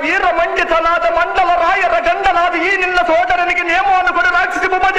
ವೀರ ಮಂಡಿತನಾದ ಮಂಡಲ ರಾಯರ ಗಂಡನಾದ ಈ ನಿನ್ನ ಸೋದರನಿಗೆ ನೇಮವನ್ನು ಕೊಡು ರಾಕ್ಷಸಿ ಭೂಮಜ.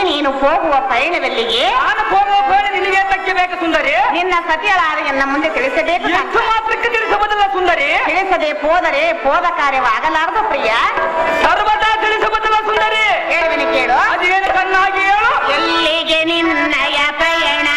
ನೀನು ಹೋಗುವ ಪಯಣವೆಲ್ಲಿಗೆ? ನಾನು ಹೋಗುವ ಪಯಣ ನಿನಗೆ ತಕ್ಕೆ ಬೇಕು ಸುಂದರಿ. ನಿನ್ನ ಸತಿಯಳಾದ ಎನ್ನ ಮುಂದೆ ತಿಳಿಸಬೇಕು. ಎಷ್ಟು ಮಾತ್ರಕ್ಕೆ ತಿಳಿಸಬದಲ್ಲ ಸುಂದರಿ. ತಿಳಿಸದೆ ಹೋದರೆ ಹೋದ ಕಾರ್ಯವಾಗಲಾರದು ಪ್ರಿಯ. ಸರ್ವದಾ ತಿಳಿಸಬದಲ್ಲ ಸುಂದರಿ. ಹೇಳುವೆನು ಕೇಳು. ಅದೇನು ಕಣ್ಣಾಗಿ ಹೇಳು. ಎಲ್ಲಿಗೆ ನಿನ್ನಯ ಪಯಣ?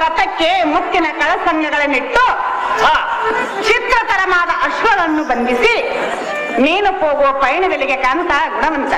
ರಥಕ್ಕೆ ಮುತ್ತಿನ ಕಳಸಂಗಗಳನ್ನಿಟ್ಟು ಚಿತ್ರತರವಾದ ಅಶ್ವಗಳನ್ನು ಬಂಧಿಸಿ ನೀನು ಹೋಗುವ ಪಯಣಗಳಿಗೆ ಕಾಂತ ಗುಣವಂತ.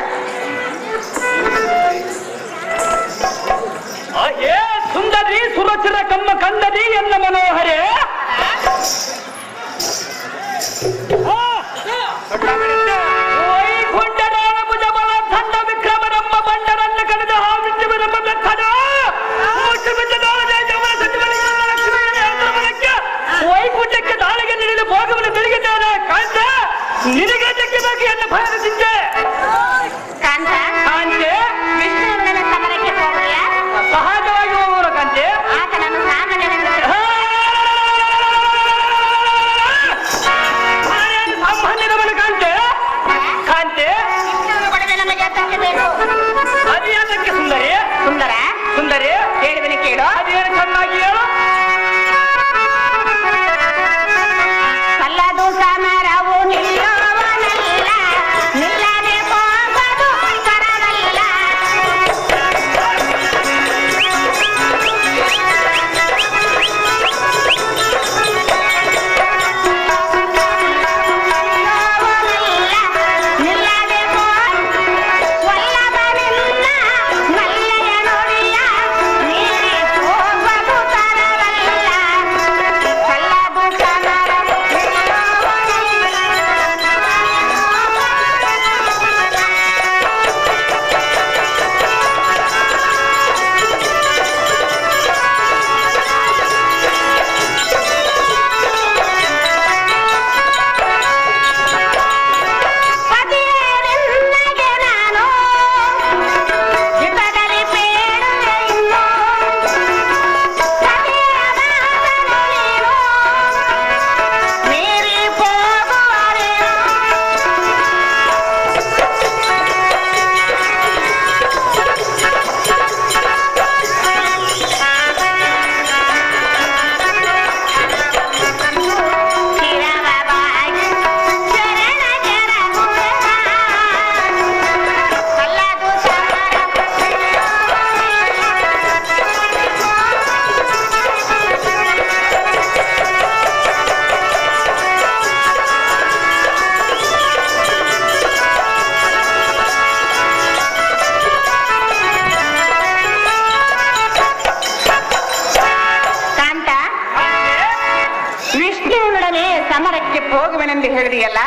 ಮಂದಿ ಹೇಳಿದೆಯಲ್ಲ,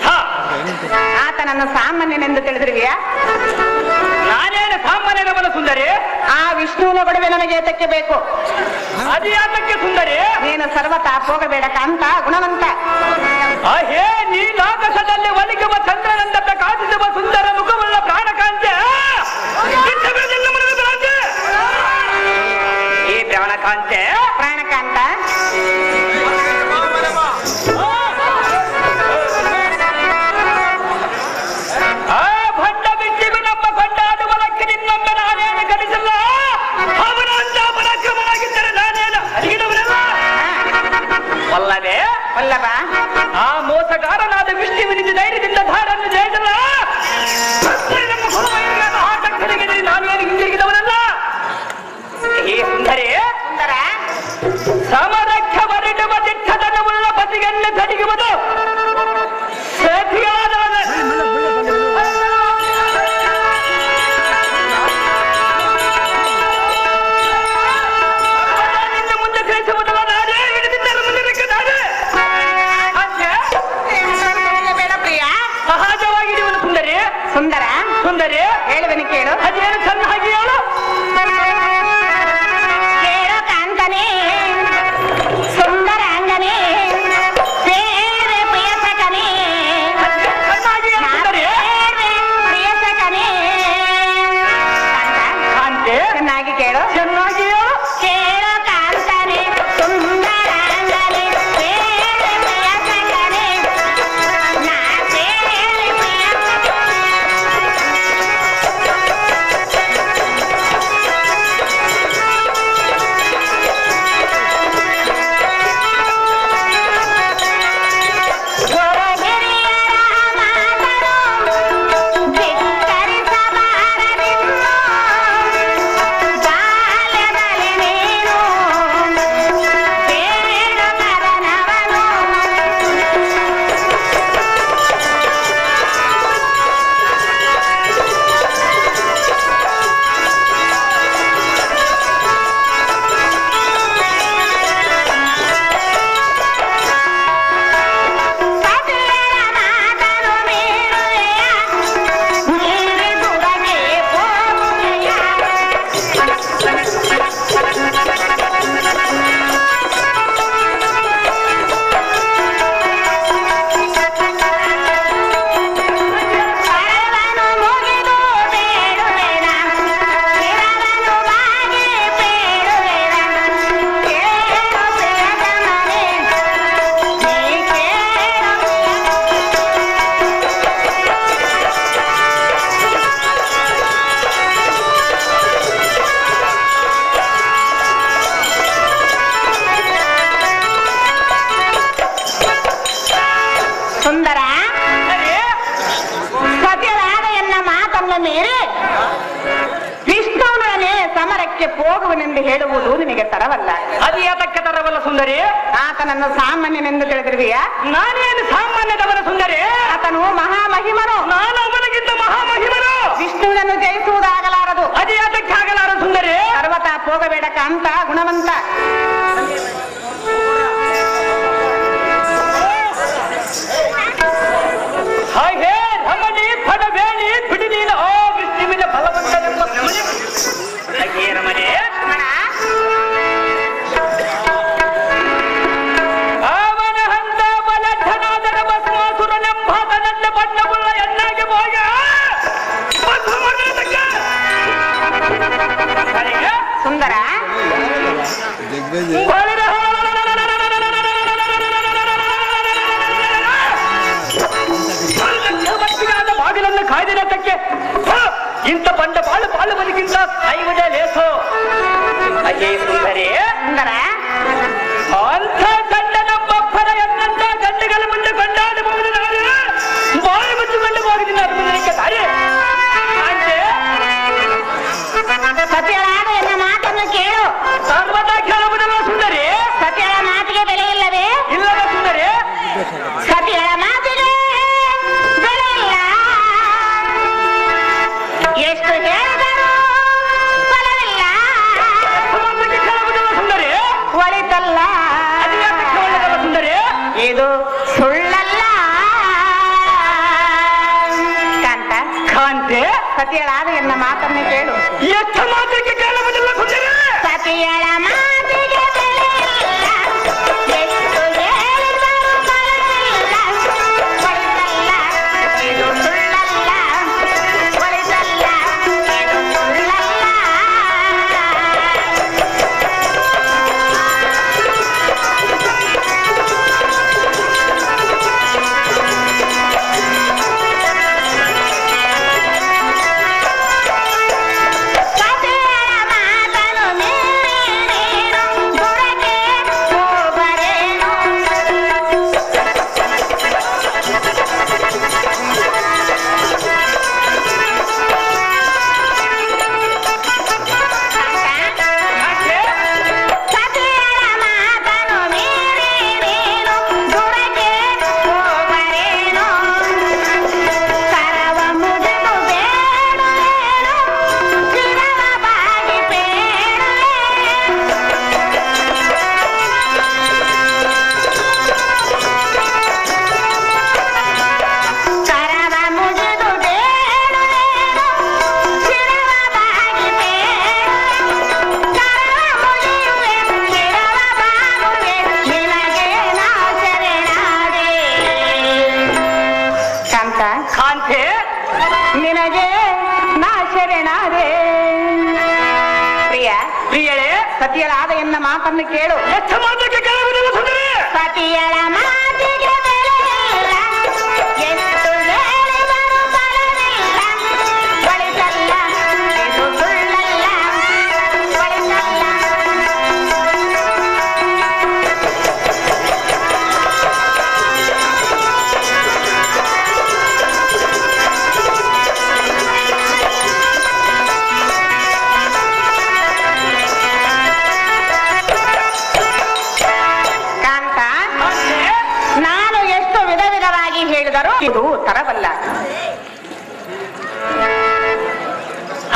ಹಾ, ಆತನನ್ನು ಸಾಮಾನ್ಯನೆಂದು ತಿಳಿದಿರುವಿಯಾ? ನಾನೇನು ಸಾಮಾನ್ಯನವನ ಸುಂದರಿ? ಆ ವಿಷ್ಣುವಿನ ಗೊಡವೆ ನನಗೆ ಏತಕ್ಕೆ ಬೇಕು? ಅದು ಯಾತಕ್ಕೆ ಸುಂದರಿ? ನೀನು ಸರ್ವತಾ ಹೋಗಬೇಡ ಕಾಂತ ಗುಣವಂತ. ಹೇ ನೀಲಾಕಾಶದಲ್ಲಿ ಒಲಿಗುವ ಚಂದ್ರನಂದ ಪ್ರಕಾಶಿಸುವ ಸುಂದರ ಮುಖವುಳ್ಳ ಪ್ರಾಣಕಾಂತೆ ಈ ಪ್ರಾಣಕಾಂತೆ ಪ್ರಾಣಕಾಂತ, ಆ ಭಂಡ ಬಿಟ್ಟಿಗೂ ನಮ್ಮ ಕೊಂಡಾಡುವಲಕ್ಕೆ ನಿನ್ನೊಮ್ಮೆ ನಾನೇನು ಗಡಿಸಲ್ಲ. ಅವನಂತ ಪರಾಕ್ರಮನಾಗಿದ್ದರೆ ನಾನೇನು ಅರಿಗಿದವನಲ್ಲ ಅಲ್ಲವೇ? ವಲ್ಲಭ, ಆ ಮೋಸಗಾರನಾದ ವಿಷ್ಣುವಿನಿಂದ ಧೈರ್ಯದಿಂದ ಧಾರನ್ನು ಜಯಿಸಲ್ಲ. ನಮ್ಮ ಕುಲವೈರಿಯಾದ ಆಟಂಕರಿಗೆ ನಾನೇನು ಹಿಂದಿರುಗಿದವನಲ್ಲ. ಈ ಸುಂದರಿ ಸುಂದರ, ಸಮರಕ್ಕೆ ಹೊರಡುವ ದಿಟ್ಟತನವುಳ್ಳ ಪತಿಯನ್ನು ತಡೆಯುವುದು ಸತಿಯಾದವನ. ನಿನ್ನ ಮುಂದೆ ತಿಳಿಸುವುದಲ್ಲ, ನಾನೇ ಹಿಡಿದಿದ್ದರೆ ಮುಂದಿರಕ್ಕೆ ನಾನೇ ಬೇಡ ಪ್ರಿಯ. ಸಹಜವಾಗಿ ಇವನು ಸುಂದರಿ. ಸುಂದರ, ಸುಂದರಿ ಹೇಳುವನು ಕೇಳು. ಅದೇನು ಚೆನ್ನಾಗಿ ಹೇಳು. ಕೇಳು ಕಾಂತನೇ, ಸುಂದರಾಂಗನೇ, ಸೇವೆ ಪ್ರಿಯಸಕನೇ, ಚೆನ್ನಾಗಿ ಹೇಳು ಸುಂದರಿ. ಸೇವೆ ಪ್ರಿಯಸಕನೇ. ಕಾಂತ, ಕಾಂತೆ ಚೆನ್ನಾಗಿ ಕೇಳು. ಚೆನ್ನಾಗಿ ಹೇಳು. ಕೇಳು ಕಾಂತನೇ, ಸುಂದರಾಂಗನೇ, ಸೇವೆ ಪ್ರಿಯಸಕನೇ, ನಾ ಸೇವೆ ಪ್ರಿಯಸಕನೇ. ಸುಂದರ, ಸತ್ಯವಾದ ಎನ್ನ ಮಾತನ್ನು ಮೀರಿ ವಿಷ್ಣುವನೇ ಸಮರಕ್ಕೆ ಹೋಗುವನೆಂದು ಹೇಳುವುದು ನಿನಗೆ ತರವಲ್ಲ. ಅದು ಯಾತಕ್ಕೆ ತರವಲ್ಲ ಸುಂದರಿ? ಆತನನ್ನು ಸಾಮಾನ್ಯನೆಂದು ತಿಳಿದಿರುವಿಯಾ? ನಾನೇನು ಸಾಮಾನ್ಯದವನ ಸುಂದರಿ? ಆತನು ಮಹಾಮಹಿಮನು. ನಾನು ಅವನಿಗಿಂತ ಮಹಾಮಹಿಮನು. ವಿಷ್ಣುವಿನನ್ನು ಜಯಿಸುವುದಾಗಲಾರದು. ಅದು ಯಾತಕ್ಕೆ ಆಗಲಾರ ಸುಂದರಿ? ಸರ್ವತಾ ಹೋಗಬೇಡ ಕಾಂತ ಗುಣವಂತ. ಹಾಗೆ ರಮಣಿ ಪಡಬೇಡಿ ಬಿಡಿ ನೀನು ಆ ವಿಷ್ಣುವಿನ ಬಲವಂತನೆಂಬ ಹಾಗೆ ರಮಣಿ ಅವನ ಹಂತ ಬಲಧನಾದರ ಭಸ್ಮಾಸುರನೆಂಬಾತ ನನ್ನ ಬಣ್ಣವುಳ್ಳ ಎನ್ನಾಗಿ ಹೋಗ ಸುಂದರ, ಬಾಗಿಲನ್ನು ಕಾಯ್ದಿರತಕ್ಕೆ ಇಂಥ ಬಂಡ ಬಾಳು ಬಾಳುವುದಕ್ಕಿಂತ ಸಾಯುವುದೇ ಲೇಸು. ಅಜೇ ಸುಂದರಿ, ಸುಂದರ, ಅಂಥ ಗಂಡನೊಬ್ಬರ ಎನ್ನಂತ ಗಂಡುಗಳ ಮುಂದೆ ಕೊಂಡಾಡಬಹುದು. ನಾನು ಬಾಯಿ ಮುಚ್ಚಿಕೊಂಡು ಹೋಗಿದ್ದೀನಿ ಅದು ಮುಂದಕ್ಕೆ ದಾರಿ. ಸತ್ಯವಾದ ಎನ್ನ ಮಾತನ್ನು ಕೇಳು. ಸರ್ವದಾ ಕೇಳುವುದಲ್ಲ ಸುಂದರಿ? ಸತ್ಯಳ ಮಾತಿಗೆ ಬೆಲೆ ಇಲ್ಲವೇ? ಇಲ್ಲದ ಸುಂದರಿ? ಸತ್ಯಳ ಮಾತಿಗೆ ಬೆಲೆ ಇಲ್ಲ. ಎಷ್ಟು ಹೇಳಿದರು ಸತಿಯಳಾದ ಎನ್ನ ಮಾತನ್ನು ಕೇಳು. ಎಷ್ಟು ಮಾತಿಗೆ ಕೇಳುವುದಿಲ್ಲ ಸುಂದರಿ? ಸತಿಯಳ ಮಾತಿಗೆ ಬೆಲೆ ಇಲ್ಲ, ಎಷ್ಟು ಹೇಳಿದರೂ ಬರಲಿಲ್ಲ. ಒಳಿತಲ್ಲ ಇದು ಸುಳ್ಳಲ್ಲ, ಒಳಿತಲ್ಲ ಇದು ಸುಳ್ಳಲ್ಲ. ಕಾಂತೆ, ನಿನಗೆ ನಾ ಶರಣಾದೆ. ಪ್ರಿಯ ಪ್ರಿಯಳೇ, ಸತಿಯಳಾದ ಎನ್ನ ಮಾತನ್ನು ಕೇಳು. ಎಷ್ಟು ಮಾತಿಗೆ ಕೇಳುವುದಿಲ್ಲ ಸುಂದರಿ? ಸತಿಯಳ ಮಾತಿಗೆ ಬೆಲೆ ಇಲ್ಲ, ಎಷ್ಟು ಹೇಳಿದರೂ ಬರಲಿಲ್ಲ. ಒಳಿತಲ್ಲ ಇದು ಸುಳ್ಳಲ್ಲ, ಒಳಿತಲ್ಲ. ಕಾಂತ, ಕಾಂತೆ, ನಾನು ಎಷ್ಟು ವಿಧ ವಿಧವಾಗಿ ಹೇಳಿದರೂ ಇದು ತರವಲ್ಲ.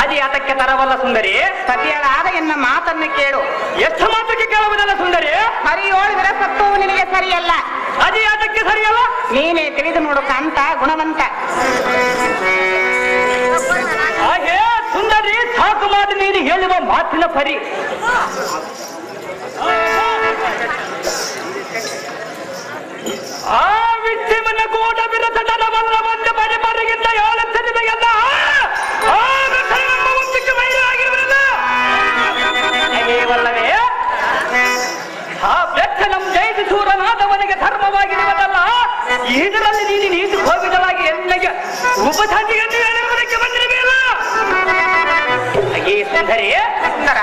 ಅದೇ ಅದಕ್ಕೆ ತರವಲ್ಲ ಸುಂದರಿ? ಸತಿಯಳಾದ ಎನ್ನ ಮಾತನ್ನು ಕೇಳು. ಎಷ್ಟು ಮಾತಿಗೆ ಕೇಳುವುದಿಲ್ಲ ಸುಂದರಿ? ಹರಿಯೋಳು ವಿರಸತ್ತು ನಿನಗೆ ಸರಿಯಲ್ಲ. ಅದೇ ಅದಕ್ಕೆ ಸರಿಯಲ್ಲ? ನೀನೇ ತಿಳಿದು ನೋಡು ಕಾಂತ, ಗುಣವಂತ. ಹಾಗೆ ಸುಂದರಿ, ಸಾಕು ಮಾಡಿ ನೀನು ಹೇಳುವ ಮಾತಿನ ಪರಿ. ಆ ವಿದ್ಯಮನ ಕೂಡ ವಿರಸ ತನವಲ್ಲ ಒಂದು ಬಡಿ ಬರಿಗಿಂತ ಏಳು ಸರಿಮೆಯಲ್ಲ. ಆ ವಿರಸನ ನಮ್ಮ ಒಂದಕ್ಕೆ ಬಯಲಾಗಿರುವುದಿಲ್ಲ. ಹಾಗೆಯವಲ್ಲವೇ ಆ ಬೆಚ್ಚನಂ ಜೈತಿ ಸೂರನಾದವನಿಗೆ ಧರ್ಮವಾಗಿರುವುದಲ್ಲ. ಇದರಲ್ಲಿ ನೀನು ನೀತು ಹೋಗಿದವಾಗಿ ಎಲ್ಲಿಗೆ ಉಪಧಾತಿಯನ್ನು ಹೇಳುವುದಕ್ಕೆ ಬಂದಿರಬೇಕಲ್ಲ. ಹಾಗೆ ಸುಂದರಿ, ಸುಂದರ,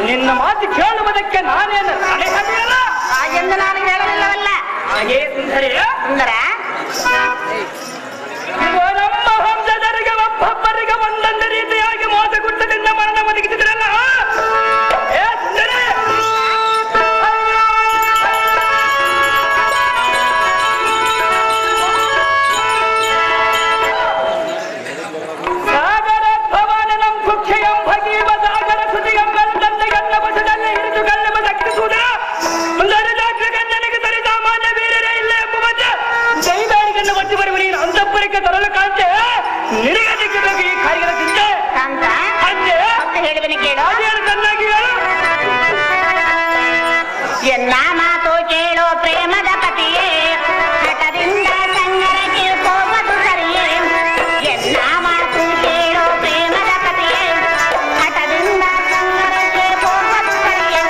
ನಿನ್ನ ಮಾತು ಕೇಳುವುದಕ್ಕೆ ನಾನೇನು ತಡೆಯಲ್ಲ. ಹಾಗೆಂದು ನಾನು ಹೇಳಲಿಲ್ಲವಲ್ಲ. ಹಾಗೆ ಸುಂದರಿ, ಸುಂದರ, ನಮ್ಮ ವಂಶಜರಿಗೆ ಒಬ್ಬೊಬ್ಬರಿಗೆ ಒಂದೊಂದು ರೀತಿಯಾಗಿ ಮೋಸ ಗುಟ್ಟದಿಂದ ಮರಣ ಒದಗಿಸಿದ್ರಲ್ಲ. ಏ ಸುಂದರಿ, ಸಾಗರ ಭವನಂ ಕುಕ್ಷಯಂ ಭಗೀವ ಸಾಗರ ಸುತಿಯಂ ಗಂಧೆಯನ್ನ ವಶದಲ್ಲಿ ಹಿಡಿದು ಗಲ್ಲವ ದಕ್ಕಿಸುವುದ ಸುಂದರಿ ಡಾಕ್ಟರ್ ಗಂಧನಿಗೆ ತರಿ ಸಾಮಾನ್ಯ ವೀರರೇ ಇಲ್ಲ ಎಂಬುವಂತೆ ಜೈದಾರಿಗನ್ನು ಒಟ್ಟು ಬರುವ ನೀನು ಅಂತಃಪುರಕ್ಕೆ ತರಲು ಕಾಂತೆ ನಿನಗೆ ಸಿಕ್ಕಬೇಕು ಈ ಕಾರ್ಯದ ಚಿಂತೆ. ಕಾಂತ, ಅಂತೆ ಮತ್ತೆ ಹೇಳಿದನು ಕೇಳು. ಅದೇನು ಚೆನ್ನಾಗಿ ಹೇಳು. ಎನ್ನ ಮಾತು ಕೇಳೋ ಪ್ರೇಮದ ಪತಿಯೇ, ಹಠದಿಂದ ಸಂಗರಕ್ಕೆ ಹೋಗದು ಸರಿಯೇ. ಎನ್ನ ಮಾತು ಕೇಳೋ ಪ್ರೇಮದ ಪತಿಯೇ, ಹಠದಿಂದ ಸಂಗರಕ್ಕೆ ಹೋಗದು ಸರಿಯೇ.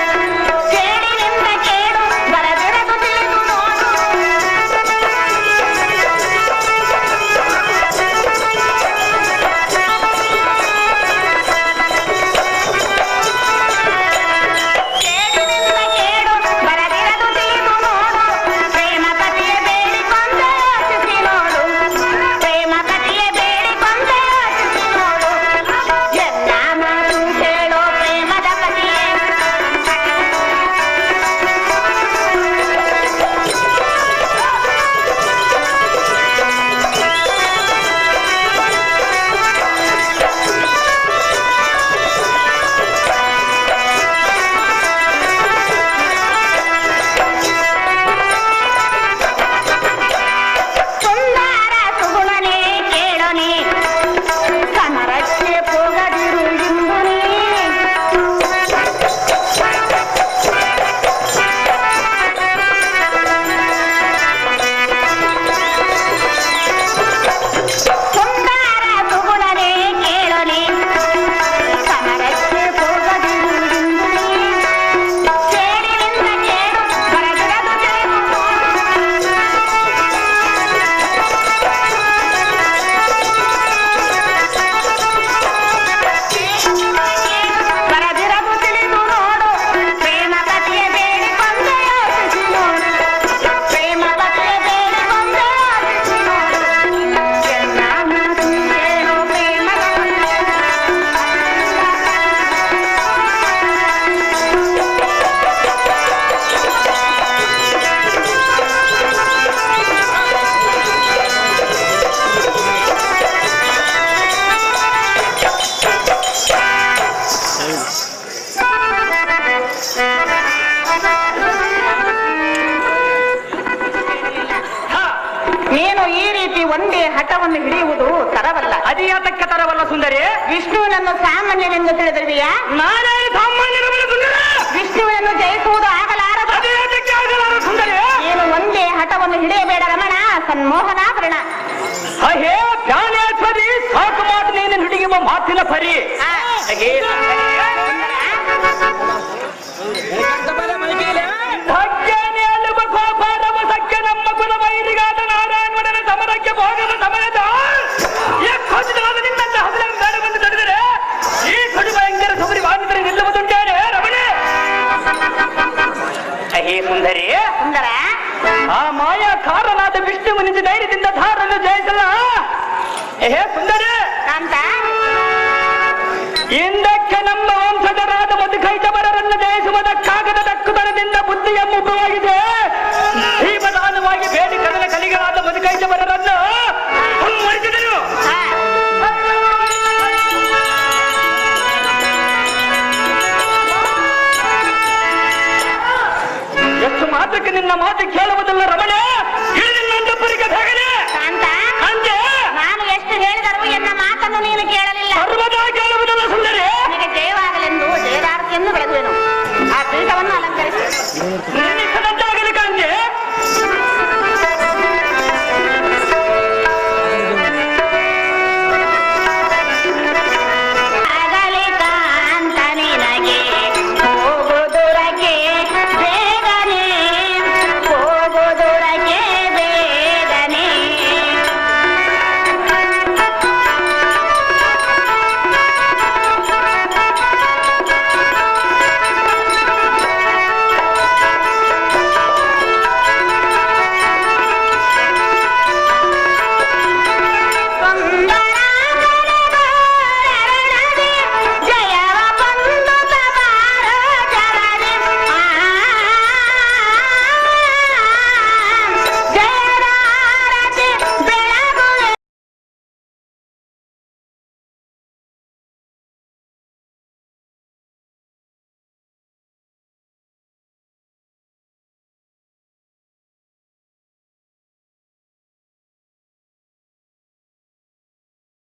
ಕೇಳಿನಿಂದ ಕೇಳು ಬರದಿರದು ತಿಳಿದು ನೋಡು. ಹಠವನ್ನು ಹಿಡಿಯುವುದು ತರವಲ್ಲ. ಅದಿಯಾತಕ್ಕ ತರವಲ್ಲ ಸುಂದರಿ. ವಿಷ್ಣುವಿನನ್ನು ಸಾಮಾನ್ಯನೆಂದು ತಿಳಿದಿರುವೆಯಾ? ನಾನೇ ಸಾಮಾನ್ಯರವಲ್ಲ ಸುಂದರಿ. ವಿಷ್ಣುವಿನನ್ನು ಜಯಿಸುವುದು ಆಗಲಾರದು. ಅದಿಯಾತಕ್ಕೆ ಆಗಲಾರ ಸುಂದರಿ. ನೀನು ಒಂದೇ ಹಠವನ್ನು ಹಿಡಿಯಬೇಡ ರಮಣ, ಸನ್ಮೋಹನಾಭರಣ. ಹೇ ಜ್ಞಾನೇಶ್ವರಿ, ಸಾಕು ಮಾತು ನೀನು ಹಿಡಿಯುವ ಮಾತಿನ ಪರಿ. ಹೇ ಭಕ್ತನೇ ಅಲ್ಲುವ ಗೋಪಾಲವ ಸಖ್ಯ ನಮ್ಮ ಕುಲ ವೈರಿಗಾದ ನಾರಾಯಣನ ಸಮರಕ್ಕೆ ಹೋಗುವ ಸಮಯದ ನಿನ್ನಂತ ಹದಿನ ಬೇಡ ಬಂದು ತಡೆದರೆ ಈ ಕಡು ಭಯಂಕರ ಸಮರಿ ವಾಣಿತರೆ ನಿಲ್ಲುವುದುಂಟೇನೆ ರಮಣೆ. ಹೇ ಸುಂದರಿ, ಸುಂದರ, ಆ ಮಾಯಾಕಾರನಾದ ವಿಷ್ಣು ನಿಜ ಧೈರ್ಯದಿಂದ ಧಾರನ್ನು ಜಯಿಸಲ್ಲ. ಹೇ ಸುಂದರಿ ಕಾಂತ, ಹಿಂದಕ್ಕೆ ನಮ್ಮ ವಂಶಜರಾದ ಮಧುಕೈಟವರನ್ನು ಜಯಿಸುವುದಕ್ಕಾಗದ ದಕ್ಕುತನದಿಂದ ಬುದ್ಧಿಯ ಮುಖವಾಗಿದೆ. ಭೀಮದಾನವಾಗಿ ಬೇಡಿ ಕಡಲ ಕಲಿಗಳಾದ ಮಧುಕೈಟವರನ್ನು ಮರಿಸಿದರು. ಎಷ್ಟು ಮಾತ್ರಕ್ಕೆ ನಿನ್ನ ಮಾತು ಕೇಳುವುದಿಲ್ಲ ರಮಣೆ. ಇಳಿದಿನ್ನೊಂದೊಬ್ಬರಿಗೆ ಬೇಗನೆ ಕಾಂತ, ಅಂತೆ ನಾನು ಎಷ್ಟು ಹೇಳಿದರೂ ಎನ್ನ ಮಾತನ್ನು ನೀನು ಕೇಳಲಿಲ್ಲ. ಸರ್ವದಾ ಕೇಳುವುದಿಲ್ಲ ಸುಂದರಿ. ನಿನಗೆ ಜಯವಾಗಲೆಂದು ಜಯದಾರತಿಯನ್ನು ಬೆಳೆದುವೆನು. ಆ ಪೀಠವನ್ನು ಅಲಂಕರಿಸಿ